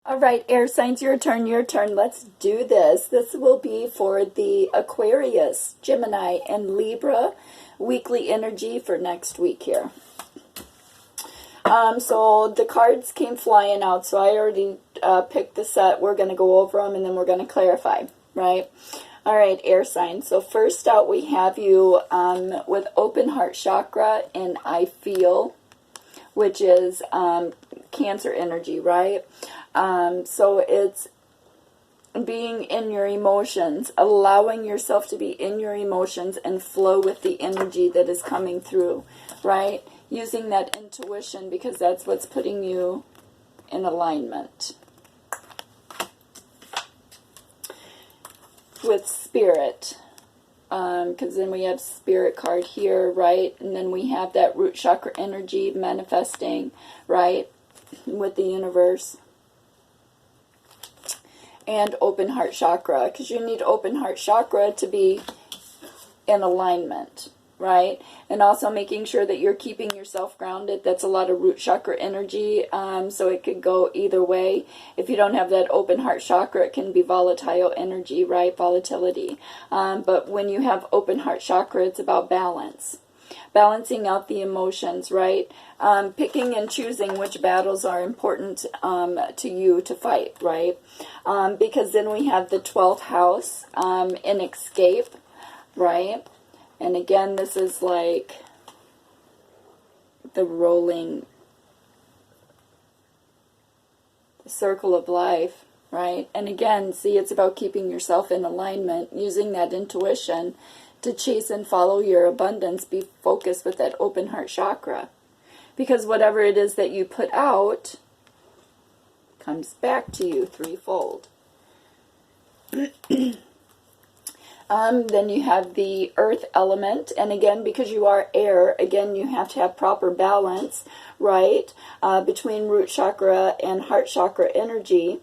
All right, air signs, your turn, your turn. Let's do this. This will be for the Aquarius, Gemini, and Libra weekly energy for next week here. So the cards came flying out, so I already picked the set. We're going to go over them, and then we're going to clarify, right? All right, air signs. So first out, we have you with open heart chakra and I feel, which is Cancer energy, right? So it's being in your emotions, allowing yourself to be in your emotions and flow with the energy that is coming through, right? Using that intuition, because that's what's putting you in alignment with spirit. Because then we have spirit card here, right? And then we have that root chakra energy manifesting, right, with the universe. And open heart chakra, because you need open heart chakra to be in alignment, right? And also making sure that you're keeping yourself grounded. That's a lot of root chakra energy, so it could go either way. If you don't have that open heart chakra, it can be volatile energy, right? Volatility. But when you have open heart chakra, it's about balance. Balancing out the emotions, right? Picking and choosing which battles are important to you to fight, right? Because then we have the 12th house in escape, right? And again, this is like the rolling circle of life, right? And again, see, it's about keeping yourself in alignment, using that intuition to chase and follow your abundance. Be focused with that open heart chakra. Because whatever it is that you put out comes back to you threefold. Then you have the earth element, and again, because you are air, again, you have to have proper balance, right, between root chakra and heart chakra energy.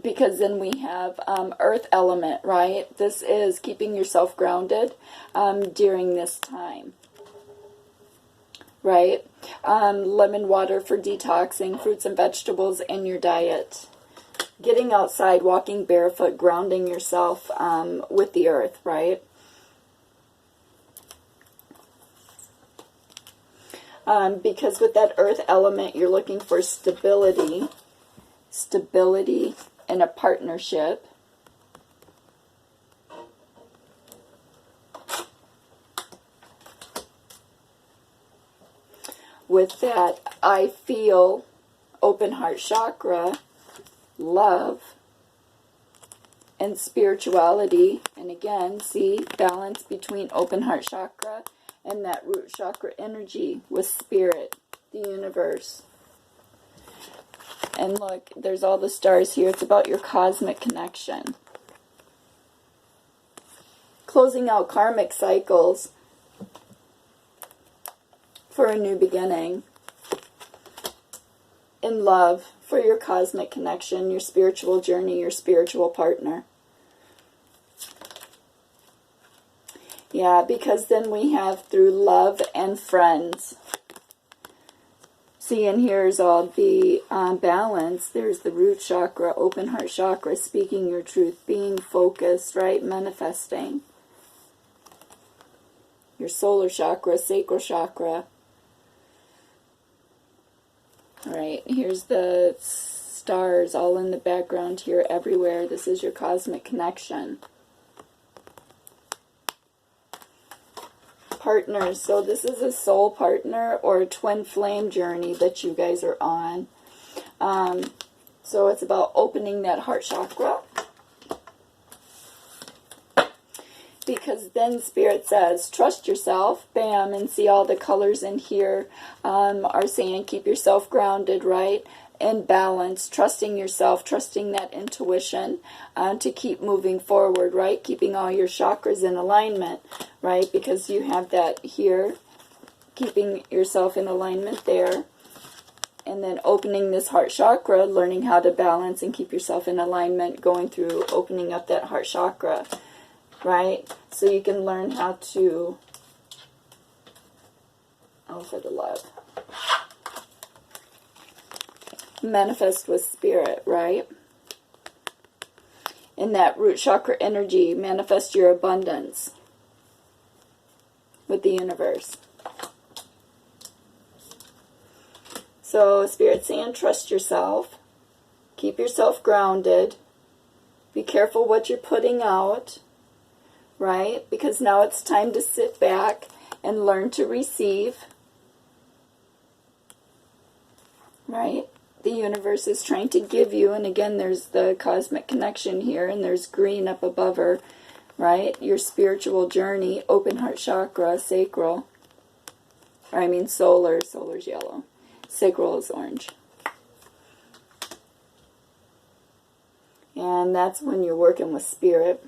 Because then we have earth element, right? This is keeping yourself grounded during this time, right? Lemon water for detoxing, fruits and vegetables in your diet. Getting outside, walking barefoot, grounding yourself with the earth, right? Because with that earth element, you're looking for stability in a partnership. With that, I feel open heart chakra, love, and spirituality. And again, see, balance between open heart chakra and that root chakra energy with spirit, the universe. And look, there's all the stars here. It's about your cosmic connection. Closing out karmic cycles for a new beginning. In love for your cosmic connection, your spiritual journey, your spiritual partner. Yeah, because then we have through love and friends. See, and here's all the balance. There's the root chakra, open heart chakra, speaking your truth, being focused, right? Manifesting. Your solar chakra, sacral chakra. All right, here's the stars all in the background here, everywhere. This is your cosmic connection. Partners. So this is a soul partner or a twin flame journey that you guys are on. So it's about opening that heart chakra. Because then Spirit says, trust yourself, bam, and see all the colors in here are saying keep yourself grounded, right? In balance, trusting yourself, trusting that intuition to keep moving forward, right? Keeping all your chakras in alignment, right? Because you have that here, keeping yourself in alignment there. And then opening this heart chakra, learning how to balance and keep yourself in alignment, going through opening up that heart chakra, right? So you can learn how to, oh, for the love. manifest with spirit, right? In that root chakra energy, manifest your abundance with the universe. So Spirit's saying, trust yourself. Keep yourself grounded. Be careful what you're putting out, right? Because now it's time to sit back and learn to receive, right? The universe is trying to give you, and again, there's the cosmic connection here, and there's green up above her, right? Your spiritual journey, open heart chakra, sacral, or I mean solar, solar's yellow, sacral is orange. And that's when you're working with spirit.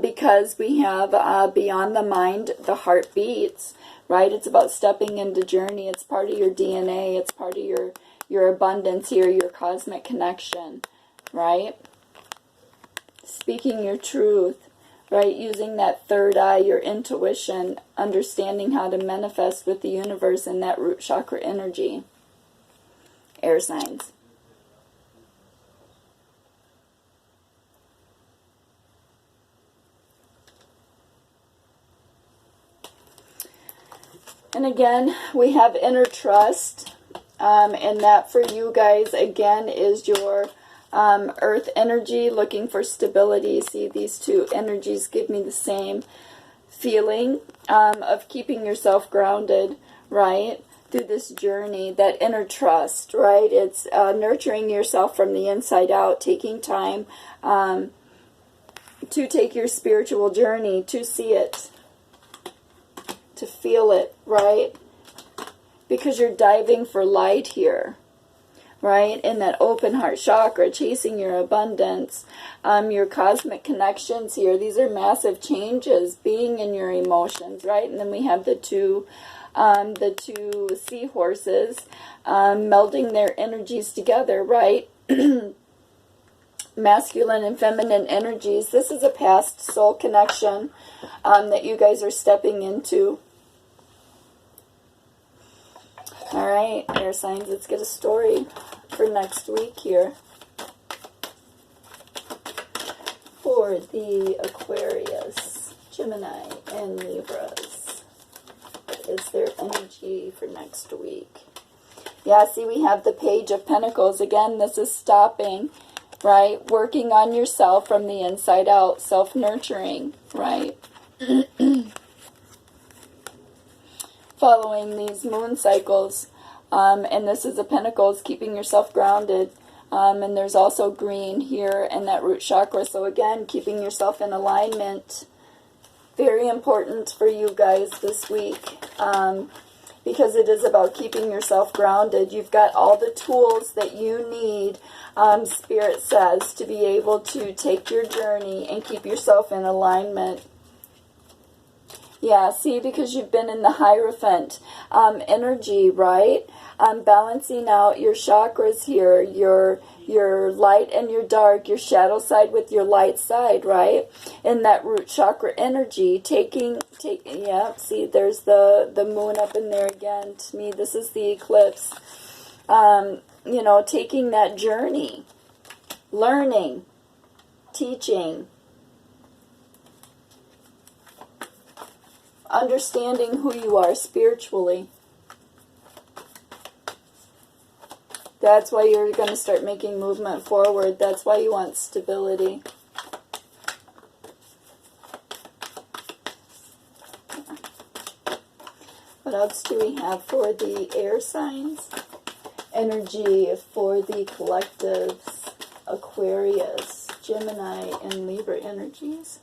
Because we have beyond the mind, the heart beats, right? It's about stepping into journey. It's part of your DNA. It's part of your abundance here, your cosmic connection, right? Speaking your truth, right? Using that third eye, your intuition, understanding how to manifest with the universe and that root chakra energy. Air signs. And again, we have inner trust, and that for you guys, again, is your earth energy, looking for stability. See, these two energies give me the same feeling of keeping yourself grounded, right, through this journey, that inner trust, right? It's nurturing yourself from the inside out, taking time to take your spiritual journey, to see it, to feel it, right? Because you're diving for light here, right? In that open heart chakra, chasing your abundance, your cosmic connections here. These are massive changes, being in your emotions, right? And then we have the two seahorses melding their energies together, right? Masculine and feminine energies. This is a past soul connection that you guys are stepping into. All right, air signs, let's get a story for next week here. For the Aquarius, Gemini, and Libras. What is their energy for next week? Yeah, see, we have the Page of Pentacles. Again, this is stopping, right? Working on yourself from the inside out, self-nurturing, right? Following these moon cycles, and this is the Pentacles, keeping yourself grounded, and there's also green here in that root chakra. So again, keeping yourself in alignment, very important for you guys this week, because it is about keeping yourself grounded. You've got all the tools that you need, Spirit says, to be able to take your journey and keep yourself in alignment. Yeah, see, because you've been in the Hierophant energy, right? Balancing out your chakras here, your light and your dark, your shadow side with your light side, right? In that root chakra energy, yeah, see, there's the moon up in there again. To me, this is the eclipse. You know, taking that journey, learning, teaching, understanding who you are spiritually. That's why you're going to start making movement forward. That's why you want stability. What else do we have for the air signs? Energy for the collectives, Aquarius, Gemini, and Libra energies.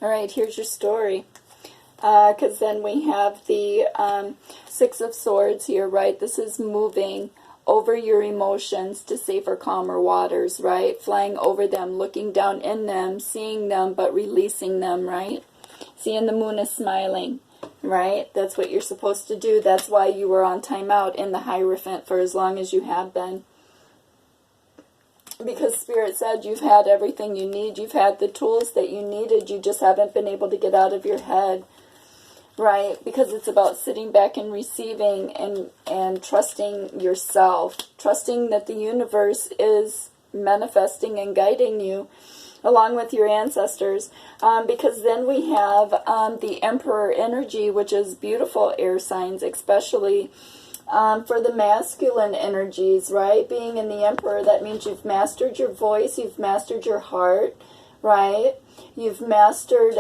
All right, here's your story. Because then we have the Six of Swords here, right? This is moving over your emotions to safer, calmer waters, right? Flying over them, looking down in them, seeing them, but releasing them, right? Seeing the moon is smiling, right? That's what you're supposed to do. That's why you were on timeout in the Hierophant for as long as you have been. because Spirit said you've had everything you need. You've had the tools that you needed. You just haven't been able to get out of your head, right? Because it's about sitting back and receiving and trusting yourself, trusting that the universe is manifesting and guiding you along with your ancestors, because then we have the Emperor energy, which is beautiful air signs, especially for the masculine energies, right? Being in the Emperor, that means you've mastered your voice, you've mastered your heart, right? You've mastered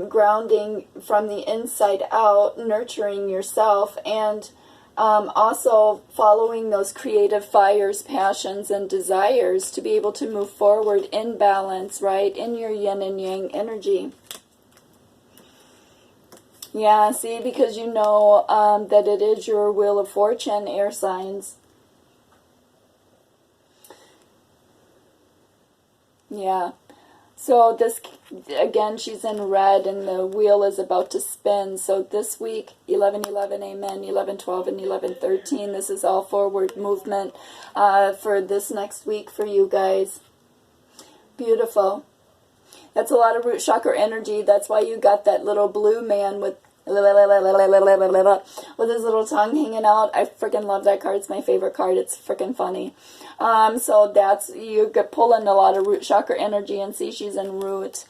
grounding from the inside out, nurturing yourself, and also following those creative fires, passions, and desires to be able to move forward in balance, right? In your yin and yang energy. Yeah, see, because you know that it is your wheel of fortune, air signs. Yeah. So this, again, she's in red and the wheel is about to spin. So this week, 11/11, amen, 11/12 and 11/13, this is all forward movement for this next week for you guys. Beautiful. That's a lot of root chakra energy. That's why you got that little blue man with his little tongue hanging out. I freaking love that card. It's my favorite card. It's freaking funny. So that's, you get pulling a lot of root chakra energy, and see she's in root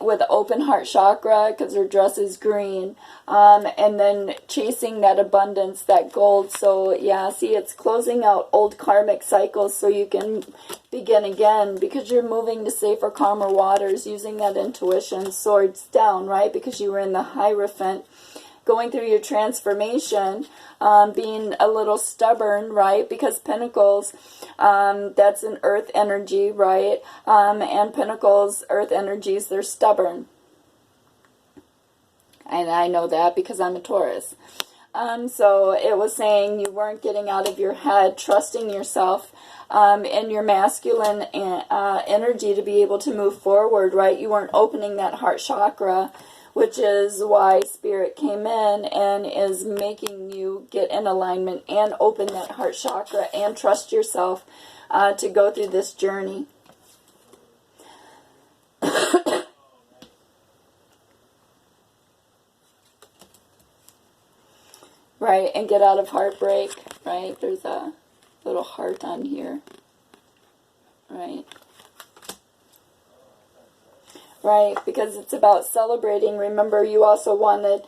with open heart chakra because her dress is green, and then chasing that abundance, that gold. So yeah, see, it's closing out old karmic cycles so you can begin again, because you're moving to safer, calmer waters, using that intuition, swords down, right? Because you were in the Hierophant, going through your transformation, being a little stubborn, right? Because Pentacles, that's an earth energy, right? And Pentacles, earth energies, they're stubborn. And I know that because I'm a Taurus. So it was saying you weren't getting out of your head, trusting yourself and your masculine energy to be able to move forward, right? You weren't opening that heart chakra, which is why Spirit came in and is making you get in alignment and open that heart chakra and trust yourself to go through this journey. Right, and get out of heartbreak, right? There's a little heart on here, right? Right, because it's about celebrating. Remember, you also wanted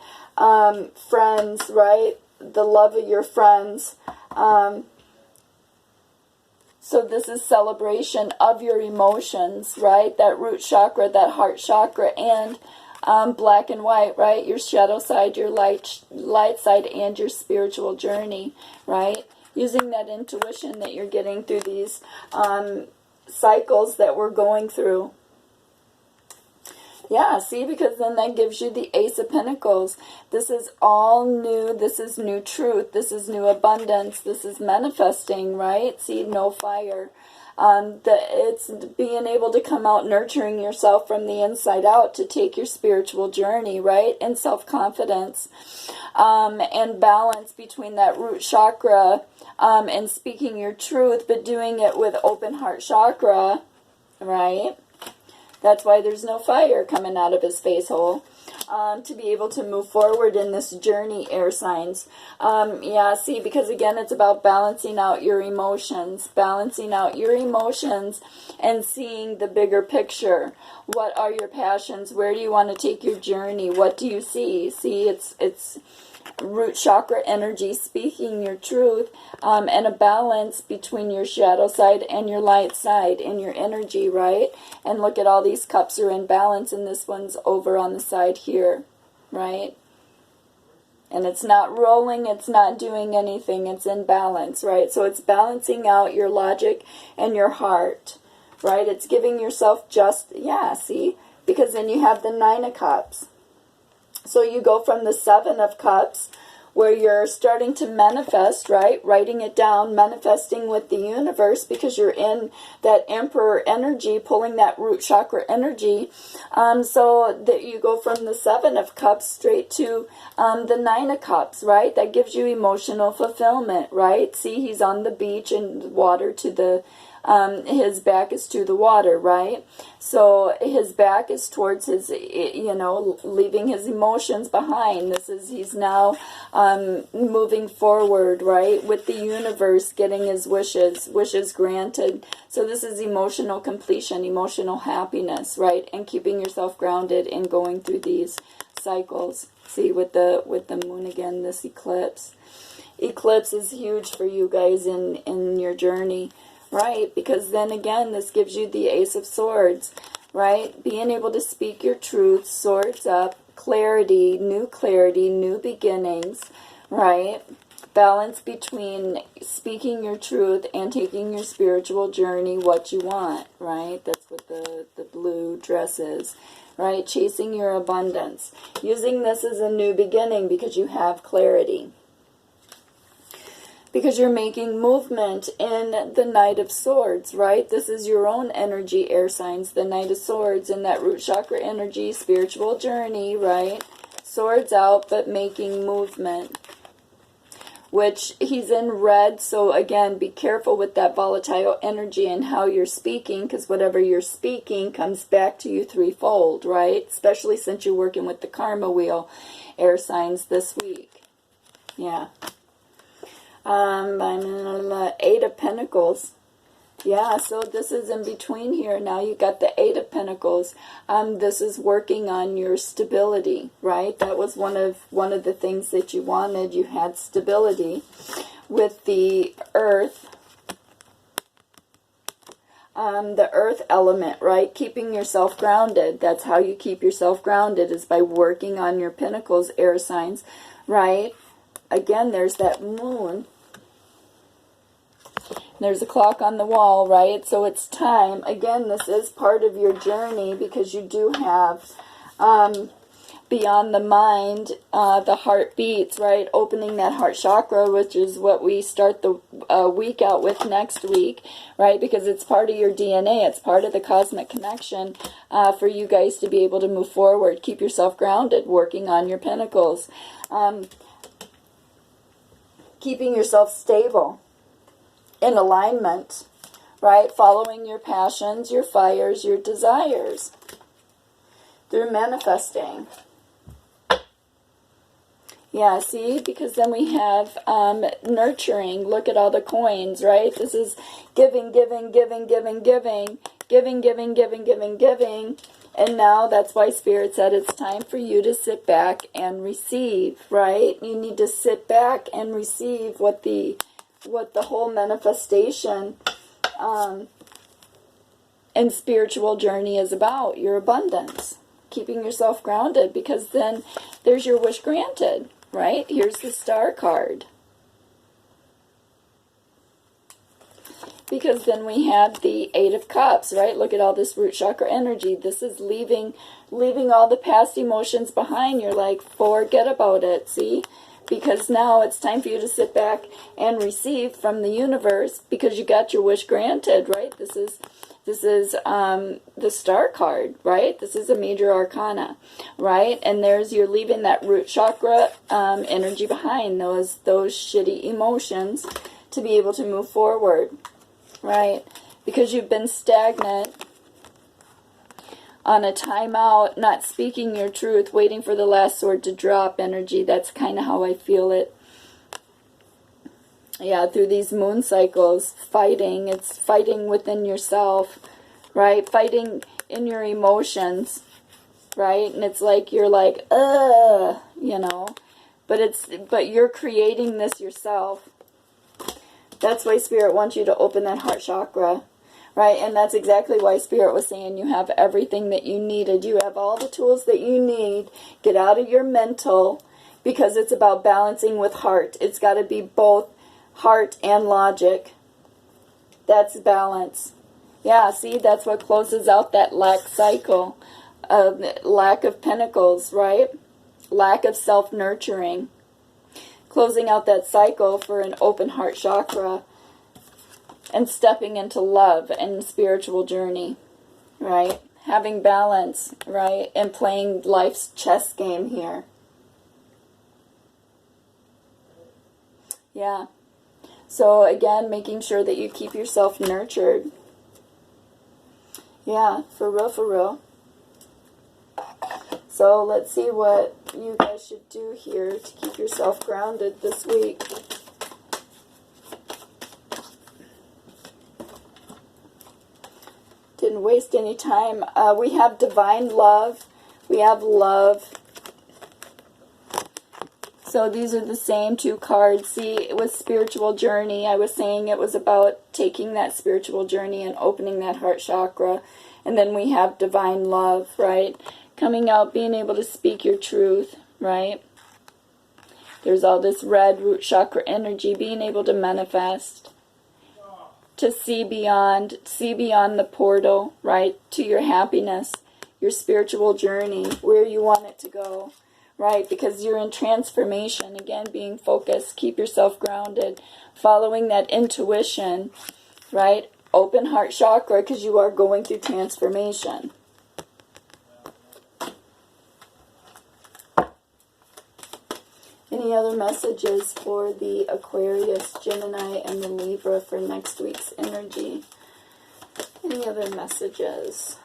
friends, right? The love of your friends. So this is celebration of your emotions, right? That root chakra, that heart chakra, and black and white, right? Your shadow side, your light side, and your spiritual journey, right? Using that intuition that you're getting through these cycles that we're going through. Yeah, see, because then that gives you the Ace of Pentacles. This is all new. This is new truth. This is new abundance. This is manifesting, right? See, no fire. It's being able to come out nurturing yourself from the inside out to take your spiritual journey, right? And self-confidence and balance between that root chakra and speaking your truth, but doing it with open heart chakra, right? That's why there's no fire coming out of his face hole. To be able to move forward in this journey, air signs. Yeah, see, because again, it's about balancing out your emotions. Balancing out your emotions and seeing the bigger picture. What are your passions? Where do you want to take your journey? What do you see? See, it's root chakra energy, speaking your truth, and a balance between your shadow side and your light side in your energy, right? And look at all these cups are in balance, and this one's over on the side here, right? And it's not rolling, it's not doing anything, it's in balance, right? So it's balancing out your logic and your heart, right? It's giving yourself just, yeah, see? Because then you have the Nine of Cups. So you go from the Seven of Cups, where you're starting to manifest, right? Writing it down, manifesting with the universe, because you're in that Emperor energy, pulling that root chakra energy. So that you go from the Seven of Cups straight to the Nine of Cups, right? That gives you emotional fulfillment, right? See, he's on the beach and water to the his back is to the water, right? So his back is towards his, you know, leaving his emotions behind. He's now moving forward, right, with the universe, getting his wishes granted. So this is emotional completion, emotional happiness, right, and keeping yourself grounded and going through these cycles. See, with the moon again, this eclipse. Eclipse is huge for you guys in your journey, right? Because then again, this gives you the Ace of Swords, right? Being able to speak your truth, swords up, clarity, new beginnings, right? Balance between speaking your truth and taking your spiritual journey what you want, right? That's what the blue dress is, right? Chasing your abundance. Using this as a new beginning because you have clarity. Because you're making movement in the Knight of Swords, right? This is your own energy, air signs, the Knight of Swords, and that root chakra energy, spiritual journey, right? Swords out, but making movement. Which he's in red, so again, be careful with that volatile energy and how you're speaking, because whatever you're speaking comes back to you threefold, right? Especially since you're working with the karma wheel, air signs this week. Yeah. Eight of Pentacles. Yeah, so this is in between here. Now you got the Eight of Pentacles. This is working on your stability, right? That was one of the things that you wanted. You had stability with the Earth. The Earth element, right? Keeping yourself grounded. That's how you keep yourself grounded, is by working on your Pentacles, air signs, right? Again, there's that moon. There's a clock on the wall, right? So it's time. Again, this is part of your journey because you do have beyond the mind, the heart beats, right? Opening that heart chakra, which is what we start the week out with next week, right? Because it's part of your DNA. It's part of the cosmic connection for you guys to be able to move forward. Keep yourself grounded, working on your pentacles. Keeping yourself stable, in alignment, right? Following your passions, your fires, your desires through manifesting. Yeah, see, because then we have nurturing. Look at all the coins, right? This is giving, giving, giving, giving, giving, giving, giving, giving, giving, giving. And now that's why Spirit said it's time for you to sit back and receive, right? You need to sit back and receive what the whole manifestation and spiritual journey is about, your abundance. Keeping yourself grounded, because then there's your wish granted, right? Here's the Star card. Because then we have the Eight of Cups, right? Look at all this root chakra energy. This is leaving all the past emotions behind. You're like, forget about it, see? Because now it's time for you to sit back and receive from the universe, because you got your wish granted, right? This is the Star card, right? This is a major arcana, right? And you're leaving that root chakra energy behind, those shitty emotions, to be able to move forward, right? Because you've been stagnant, on a timeout, not speaking your truth, waiting for the last sword to drop energy. That's kind of how I feel it. Yeah, through these moon cycles, fighting. It's fighting within yourself, right? Fighting in your emotions, right? And it's like you're like, you know. But you're creating this yourself. That's why Spirit wants you to open that heart chakra. Right, and that's exactly why Spirit was saying you have everything that you needed. You have all the tools that you need. Get out of your mental, because it's about balancing with heart. It's got to be both heart and logic. That's balance. Yeah, see, that's what closes out that lack cycle. Lack of pentacles, right? Lack of self-nurturing. Closing out that cycle for an open heart chakra. And stepping into love and spiritual journey, right? Having balance, right? And playing life's chess game here. Yeah. So again, making sure that you keep yourself nurtured. Yeah, for real, for real. So let's see what you guys should do here to keep yourself grounded this week. Didn't waste any time. We have divine love. We have love. So these are the same two cards. See, it was spiritual journey. I was saying it was about taking that spiritual journey and opening that heart chakra. And then we have divine love, right? Coming out, being able to speak your truth, right? There's all this red root chakra energy, being able to manifest, to see beyond the portal, right? To your happiness, your spiritual journey, where you want it to go. Right, because you're in transformation. Again, being focused, keep yourself grounded, following that intuition, right? Open heart chakra, because you are going through transformation. Any other messages for the Aquarius, Gemini, and the Libra for next week's energy? Any other messages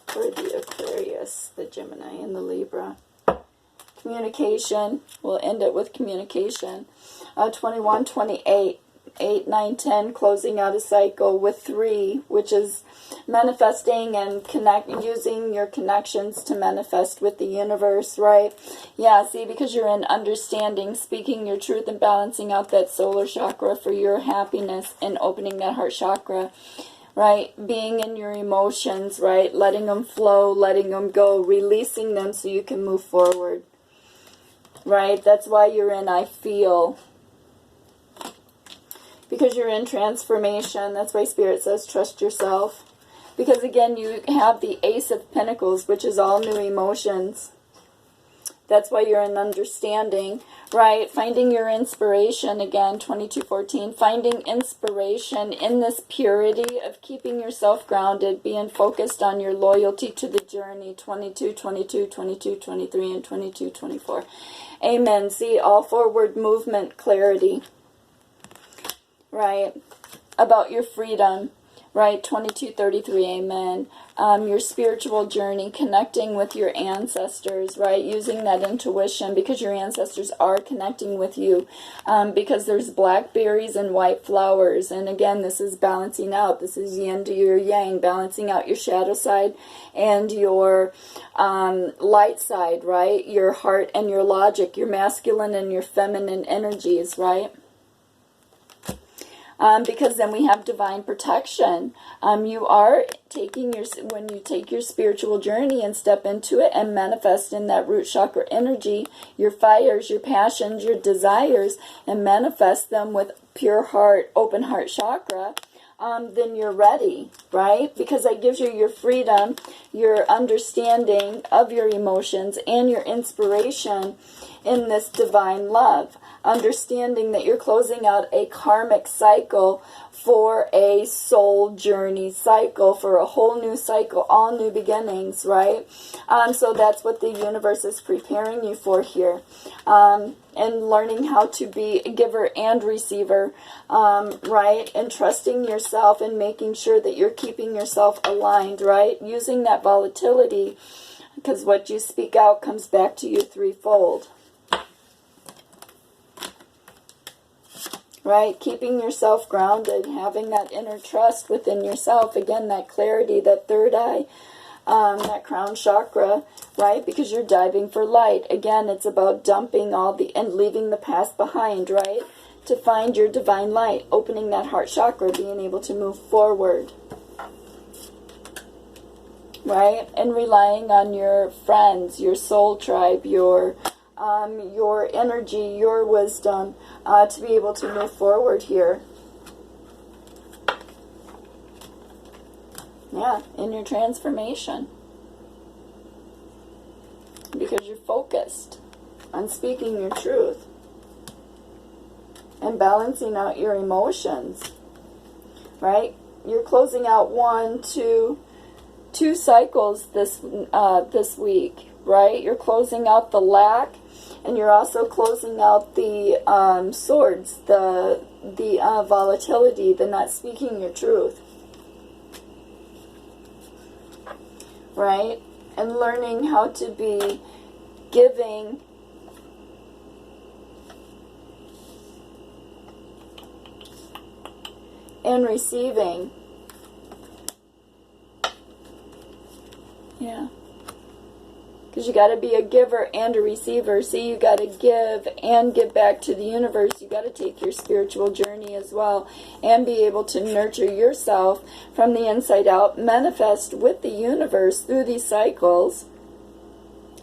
for the Aquarius, the Gemini, and the Libra? Communication. We'll end it with communication. 21, 28, 8, 9, 10, closing out a cycle with 3, which is manifesting and using your connections to manifest with the universe, right? Yeah, see, because you're in understanding, speaking your truth, and balancing out that solar chakra for your happiness and opening that heart chakra. Right, being in your emotions, right, letting them flow, letting them go, releasing them so you can move forward, right? That's why you're in I feel, because you're in transformation. That's why Spirit says trust yourself, because again, you have the Ace of Pentacles, which is all new emotions. That's why you're in understanding, right? Finding your inspiration, again, 2214. Finding inspiration in this purity of keeping yourself grounded, being focused on your loyalty to the journey, 22, 22, 22, 23, and 22, 24. Amen. See, all forward movement, clarity, right? About your freedom, right? 2233, amen. Your spiritual journey, connecting with your ancestors, right? Using that intuition, because your ancestors are connecting with you, because there's blackberries and white flowers. And again, this is balancing out. This is yin to your yang, balancing out your shadow side and your light side, right? Your heart and your logic, your masculine and your feminine energies, right? Because then we have divine protection. You are taking when you take your spiritual journey and step into it and manifest in that root chakra energy, your fires, your passions, your desires, and manifest them with pure heart, open heart chakra, then you're ready, right? Because that gives you your freedom, your understanding of your emotions, and your inspiration in this divine love. Understanding that you're closing out a karmic cycle for a soul journey cycle, for a whole new cycle, all new beginnings, right? So that's what the universe is preparing you for here. And learning how to be a giver and receiver, right? And trusting yourself and making sure that you're keeping yourself aligned, right? Using that volatility, because what you speak out comes back to you threefold. Right? Keeping yourself grounded, having that inner trust within yourself. Again, that clarity, that third eye, that crown chakra, right? Because you're diving for light. Again, it's about dumping and leaving the past behind, right? To find your divine light, opening that heart chakra, being able to move forward. Right? And relying on your friends, your soul tribe, your energy, your wisdom, to be able to move forward here. Yeah, in your transformation. Because you're focused on speaking your truth and balancing out your emotions. Right? You're closing out two cycles this week. Right? You're closing out the lack And you're also closing out the swords, the volatility, the not speaking your truth. Right? And learning how to be giving and receiving. Yeah. Because you got to be a giver and a receiver. See, you got to give and give back to the universe. You got to take your spiritual journey as well and be able to nurture yourself from the inside out. Manifest with the universe through these cycles,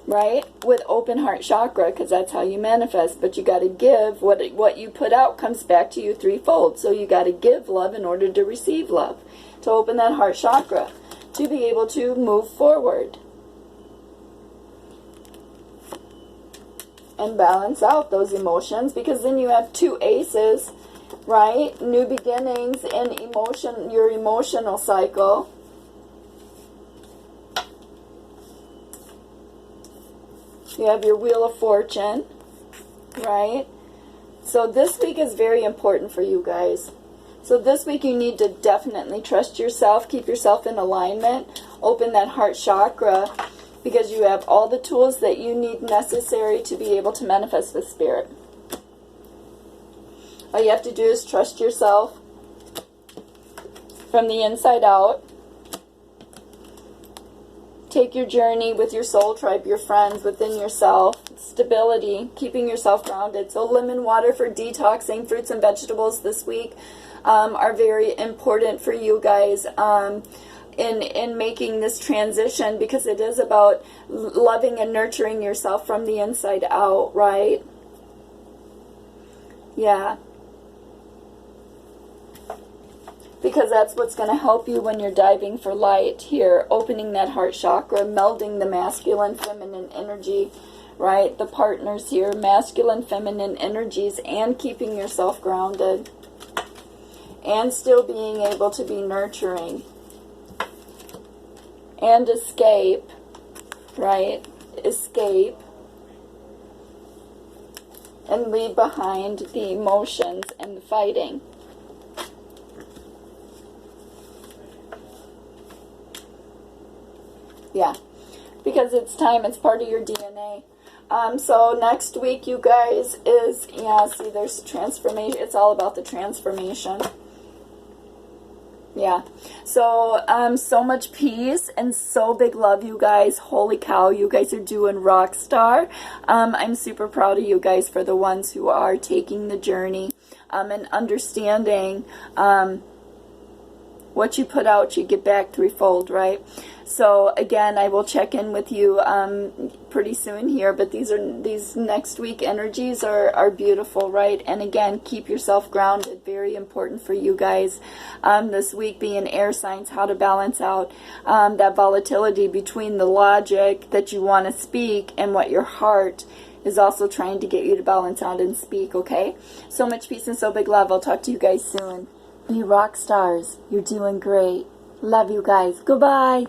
right? With open heart chakra, because that's how you manifest. But you got to give. What you put out comes back to you threefold. So you got to give love in order to receive love. To open that heart chakra. To be able to move forward. And balance out those emotions, because then you have two aces, right? New beginnings and emotion, your emotional cycle. You have your Wheel of Fortune, right? So this week is very important for you guys. So this week you need to definitely trust yourself, keep yourself in alignment, open that heart chakra, because you have all the tools that you need necessary to be able to manifest with spirit. All you have to do is trust yourself from the inside out. Take your journey with your soul tribe, your friends, within yourself. Stability, keeping yourself grounded. So lemon water for detoxing, fruits and vegetables this week are very important for you guys. In making this transition, because it is about loving and nurturing yourself from the inside out, right? Yeah. Because that's what's going to help you when you're diving for light here, opening that heart chakra, melding the masculine, feminine energy, right? The partners here, masculine, feminine energies, and keeping yourself grounded. And still being able to be nurturing. And escape, right? Escape. And leave behind the emotions and the fighting. Yeah. Because it's time. It's part of your DNA. So next week, you guys, is, yeah, see, there's transformation. It's all about the transformation. Yeah, so so much peace and so big love, you guys. Holy cow, you guys are doing rock star. I'm super proud of you guys for the ones who are taking the journey and understanding what you put out, you get back threefold, right? So again, I will check in with you pretty soon here, but these next week energies are beautiful, right? And again, keep yourself grounded. Very important for you guys this week, being air signs, how to balance out that volatility between the logic that you want to speak and what your heart is also trying to get you to balance out and speak, okay? So much peace and so big love. I'll talk to you guys soon. Be rock stars. You're doing great. Love you guys. Goodbye.